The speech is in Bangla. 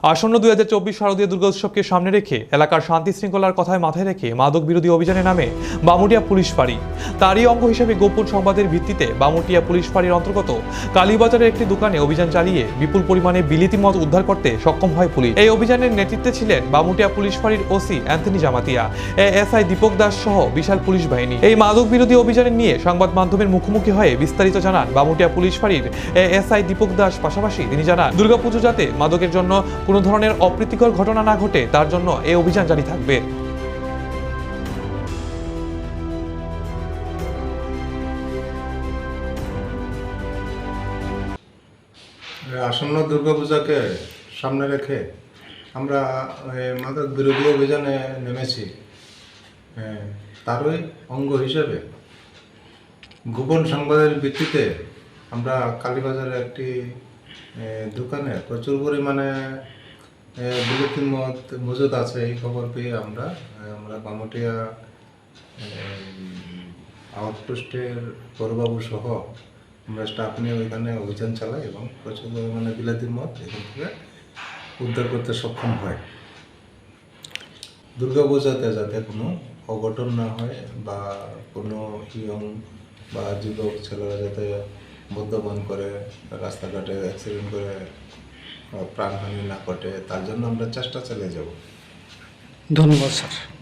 আসন্ন 2024 শারদীয় দুর্গোৎসবকে সামনে রেখে এলাকার শান্তি শৃঙ্খলার কথায় মাথায় রেখে মাদক বিরোধী অভিযানে নামে বামুটিয়া পুলিশ ফাঁড়ি। তারই অঙ্গ হিসেবে গোপন সংবাদের ভিত্তিতে বামুটিয়া পুলিশ ফাঁড়ির অন্তর্গত কালীবাজারের একটি দোকানে অভিযান চালিয়ে বিপুল পরিমাণে বিলিতি মদ উদ্ধার করতে সক্ষম হয় পুলিশ। এই অভিযানের নেতৃত্বে ছিলেন বামুটিয়া পুলিশ ফাঁড়ির OC Anthony Jamatia, ASI Dipak Das সহ বিশাল পুলিশ বাহিনী। এই মাদক বিরোধী অভিযানের নিয়ে সংবাদ মাধ্যমের মুখোমুখি হয়ে বিস্তারিত জানান বামুটিয়া পুলিশ ফাঁড়ির এএসআই দীপক দাস। পাশাপাশি তিনি জানান, দুর্গাপুজো যাতে মাদকের জন্য কোনো ধরনের অপ্রীতিকর ঘটনা না ঘটে তার জন্য এই অভিযান জারি থাকবে। আসন্ন দুর্গাপূজাকে সামনে রেখে আমরা মাদক বিরোধী অভিযানে নেমেছি। তারই অঙ্গ হিসেবে গোপন সংবাদের ভিত্তিতে আমরা কালীবাজারে একটি দোকানে প্রচুর পরিমাণে বিলিতি মদ মজুদ আছে এই খবর পেয়ে আমরা বামুটিয়া আউটপোস্টের বড়বাবু সহ আমরা স্টাফ নিয়ে ওইখানে অভিযান চালাই এবং প্রচুর পরিমাণে বিলিতি মদ এখান থেকে উদ্ধার করতে সক্ষম হয়। দুর্গাপূজাতে যাতে কোনো অঘটন না হয় বা কোনো ইয়ং বা যুবক ছেলেরা যাতে মদ্যপান করে রাস্তাঘাটে অ্যাক্সিডেন্ট করে প্রাণহানি না ঘটে তার জন্য আমরা চেষ্টা চালিয়ে যাব। ধন্যবাদ স্যার।